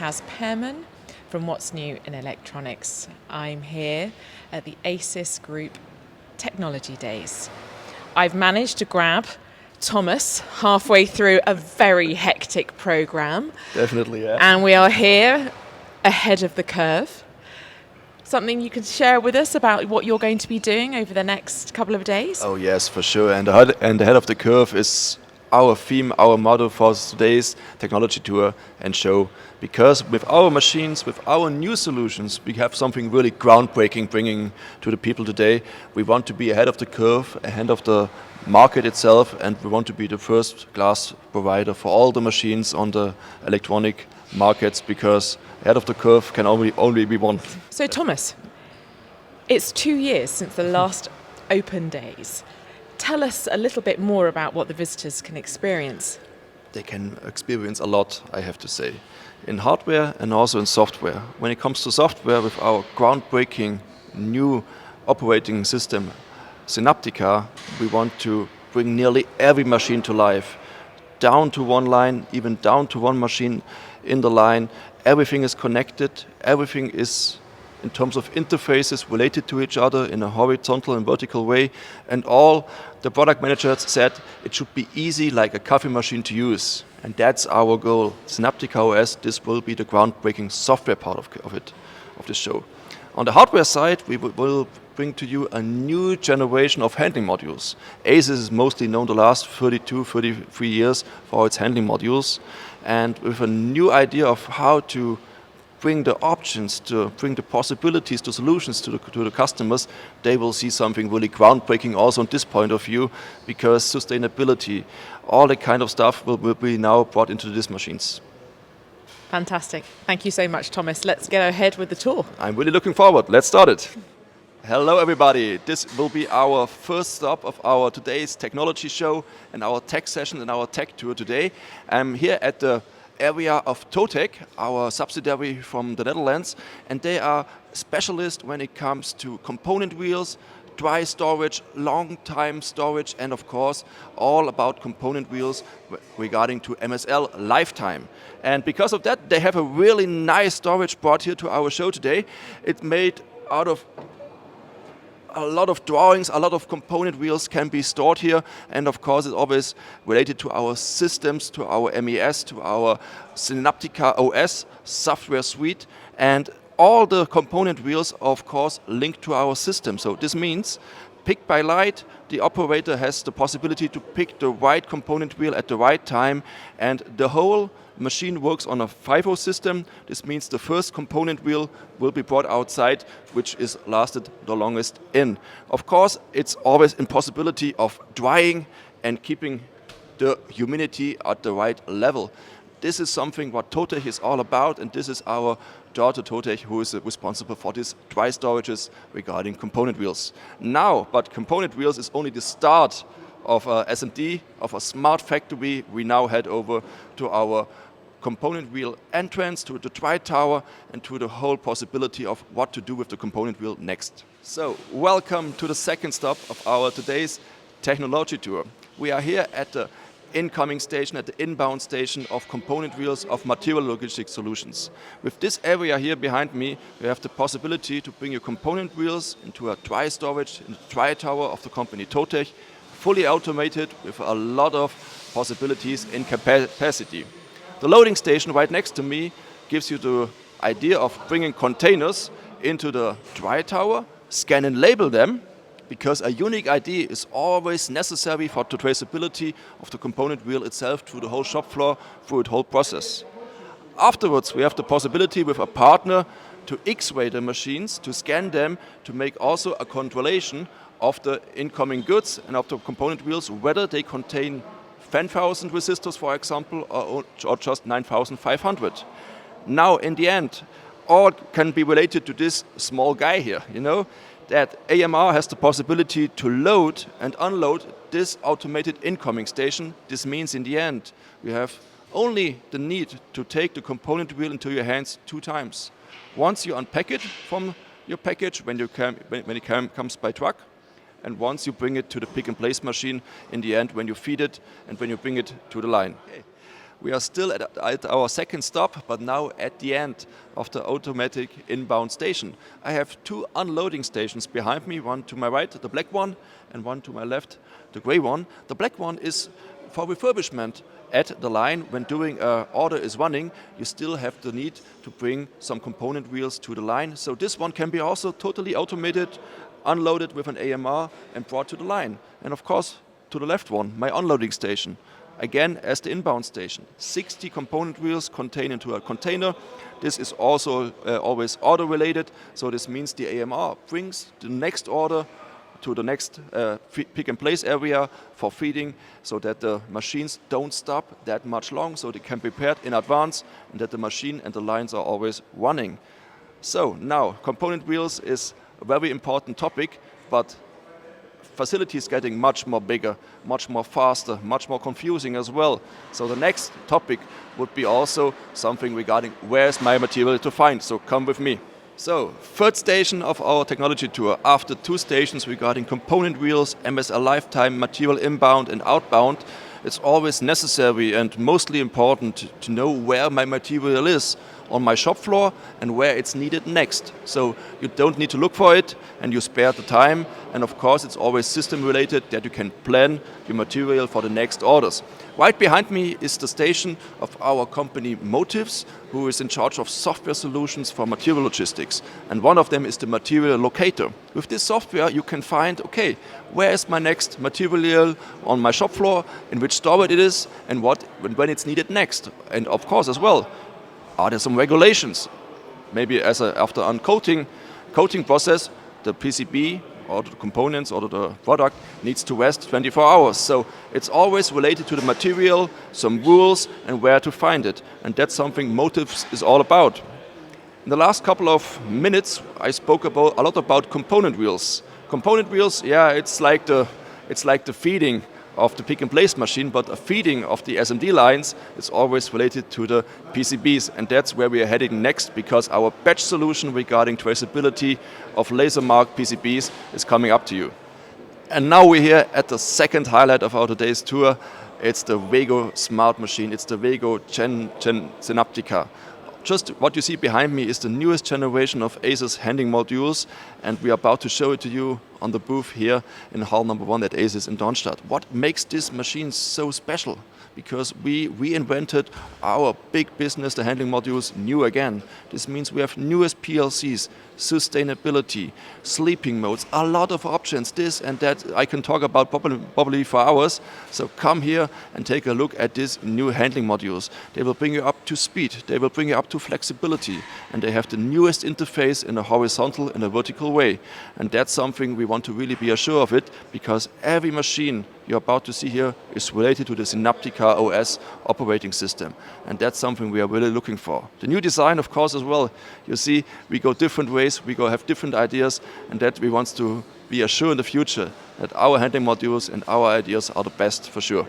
Kaz Pearman from What's New in Electronics. I'm here at the ASYS Group Technology Days. I've managed to grab Thomas halfway through a very hectic program. Definitely, yeah. And we are here ahead of the curve. Something you could share with us about what you're going to be doing over the next couple of days? Oh yes, for sure. And ahead of the curve is our theme, our motto for today's technology tour and show. Because with our machines, with our new solutions, we have something really groundbreaking bringing to the people today. We want to be ahead of the curve, ahead of the market itself, and we want to be the first class provider for all the machines on the electronic markets, because ahead of the curve can only be one. So Thomas, it's 2 years since the last open days. Tell us a little bit more about what the visitors can experience. They can experience a lot, I have to say, in hardware and also in software. When it comes to software, with our groundbreaking new operating system, Synaptica, we want to bring nearly every machine to life, down to one line, even down to one machine in the line. Everything is connected, everything is in terms of interfaces related to each other in a horizontal and vertical way, and all the product managers said it should be easy like a coffee machine to use, and that's our goal. Synaptica OS, this will be the groundbreaking software part of the show. On the hardware side, we will bring to you a new generation of handling modules. ASYS is mostly known the last 33 years for its handling modules, and with a new idea of how to bring the options, to bring the possibilities, the solutions to the customers, they will see something really groundbreaking also on this point of view, because sustainability, all that kind of stuff will be now brought into these machines. Fantastic. Thank you so much, Thomas. Let's get ahead with the tour. I'm really looking forward. Let's start it. Hello everybody. This will be our first stop of our today's technology show and our tech session and our tech tour today. I'm here at the area of Totec, our subsidiary from the Netherlands, and they are specialists when it comes to component wheels, dry storage, long time storage, and of course all about component wheels regarding to MSL lifetime. And because of that, they have a really nice storage brought here to our show today. It's made out of a lot of drawings, a lot of component wheels can be stored here, and of course it's always related to our systems, to our MES, to our Synaptica OS software suite, and all the component wheels of course linked to our system. So this means pick by light, the operator has the possibility to pick the right component wheel at the right time, and the whole machine works on a FIFO system. This means the first component wheel will be brought outside, which is lasted the longest in. Of course, it's always impossibility of drying and keeping the humidity at the right level. This is something what Totec is all about, and this is our daughter Totec who is responsible for these dry storages regarding component wheels. Now, but component wheels is only the start of S&D, of a smart factory. We now head over to our component wheel entrance, to the dry tower, and to the whole possibility of what to do with the component wheel next. So, welcome to the second stop of our today's technology tour. We are here at the incoming station, at the inbound station of component wheels of Material Logistics Solutions. With this area here behind me, we have the possibility to bring your component wheels into a dry storage, in the dry tower of the company Totec, fully automated with a lot of possibilities in capacity. The loading station right next to me gives you the idea of bringing containers into the dry tower, scan and label them, because a unique ID is always necessary for the traceability of the component wheel itself through the whole shop floor, through the whole process. Afterwards, we have the possibility with a partner to X-ray the machines, to scan them, to make also a controlation of the incoming goods and of the component wheels, whether they contain 10,000 resistors, for example, or just 9,500. Now, in the end, all can be related to this small guy here, you know, that AMR has the possibility to load and unload this automated incoming station. This means in the end, you have only the need to take the component wheel into your hands 2 times. Once you unpack it from your package when it comes by truck, and once you bring it to the pick and place machine in the end when you feed it and when you bring it to the line. We are still at our second stop, but now at the end of the automatic inbound station. I have two unloading stations behind me, one to my right, the black one, and one to my left, the gray one. The black one is for refurbishment at the line. When doing order is running, you still have the need to bring some component wheels to the line. So this one can be also totally automated, unloaded with an AMR and brought to the line. And of course, to the left one, my unloading station. Again, as the inbound station. 60 component wheels contained into a container. This is also always order related. So this means the AMR brings the next order to the next pick and place area for feeding, so that the machines don't stop that much long, so they can be prepared in advance and that the machine and the lines are always running. So now, component wheels is a very important topic, but facilities getting much more bigger, much more faster, much more confusing as well. So the next topic would be also something regarding where's my material to find, so come with me. So, third station of our technology tour, after two stations regarding component wheels, MSL lifetime, material inbound and outbound, it's always necessary and mostly important to know where my material is on my shop floor and where it's needed next. So you don't need to look for it and you spare the time. And of course, it's always system related that you can plan your material for the next orders. Right behind me is the station of our company Motives, who is in charge of software solutions for material logistics. And one of them is the material locator. With this software, you can find, okay, where is my next material on my shop floor, in which store it is, and when it's needed next. And of course as well, are there some regulations? Maybe after uncoating process, the PCB or the components or the product needs to rest 24 hours. So it's always related to the material, some rules and where to find it. And that's something Motives is all about. In the last couple of minutes, I spoke a lot about component wheels. Component wheels, yeah, it's like the feeding of the pick and place machine, but a feeding of the SMD lines is always related to the PCBs, and that's where we are heading next, because our batch solution regarding traceability of laser marked PCBs is coming up to you. And now we're here at the second highlight of our today's tour. It's the Vego Smart Machine. It's the Vego Gen Synaptica. Just what you see behind me is the newest generation of ASYS handling modules, and we are about to show it to you on the booth here in hall number 1 at ASYS in Darmstadt. What makes this machine so special? Because we reinvented our big business, the handling modules, new again. This means we have newest PLCs, sustainability, sleeping modes, a lot of options, this and that. I can talk about probably for hours. So come here and take a look at these new handling modules. They will bring you up to speed, they will bring you up to flexibility, and they have the newest interface in a horizontal and a vertical way. And that's something we want to really be assured of it, because every machine you're about to see here is related to the Synaptica OS operating system. And that's something we are really looking for. The new design, of course, as well. You see, we go different ways, we go have different ideas, and that we want to be assured in the future that our handling modules and our ideas are the best for sure.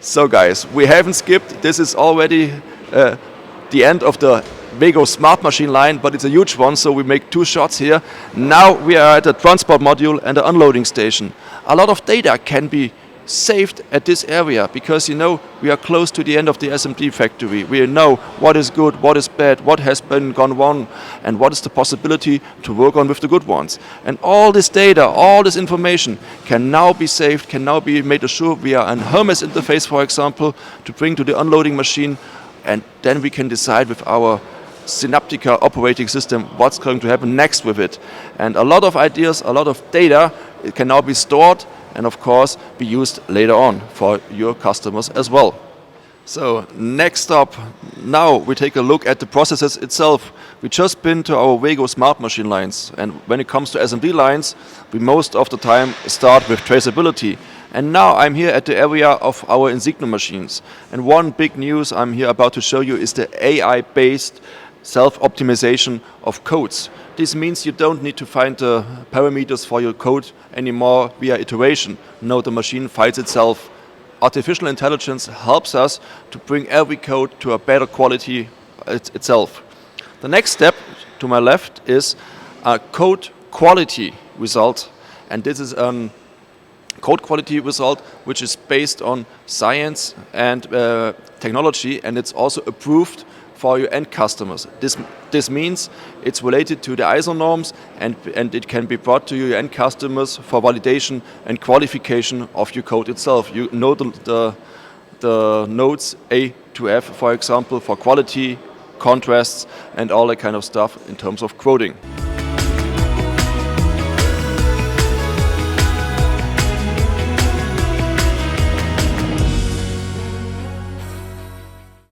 So guys, we haven't skipped. This is already the end of the Vego Smart Machine line, but it's a huge one, so we make two shots here. Now we are at the transport module and the unloading station. A lot of data can be saved at this area, because you know we are close to the end of the SMD factory. We know what is good, what is bad, what has been gone wrong, and what is the possibility to work on with the good ones. And all this data, all this information can now be saved, can now be made assured via an Hermes interface, for example, to bring to the unloading machine, and then we can decide with our Synaptica operating system what's going to happen next with it. And a lot of ideas, a lot of data, it can now be stored and of course be used later on for your customers as well. So next up, now we take a look at the processes itself. We just been to our Vego Smart Machine lines, and when it comes to SMD lines, we most of the time start with traceability. And now I'm here at the area of our Insigno machines. And one big news I'm here about to show you is the AI-based self-optimization of codes. This means you don't need to find the parameters for your code anymore via iteration. No, the machine finds itself. Artificial intelligence helps us to bring every code to a better quality itself. The next step to my left is a code quality result, and this is code quality result, which is based on science and technology, and it's also approved for your end customers. This means it's related to the ISO norms, and it can be brought to your end customers for validation and qualification of your code itself. You know the nodes A to F, for example, for quality, contrasts, and all that kind of stuff in terms of coding.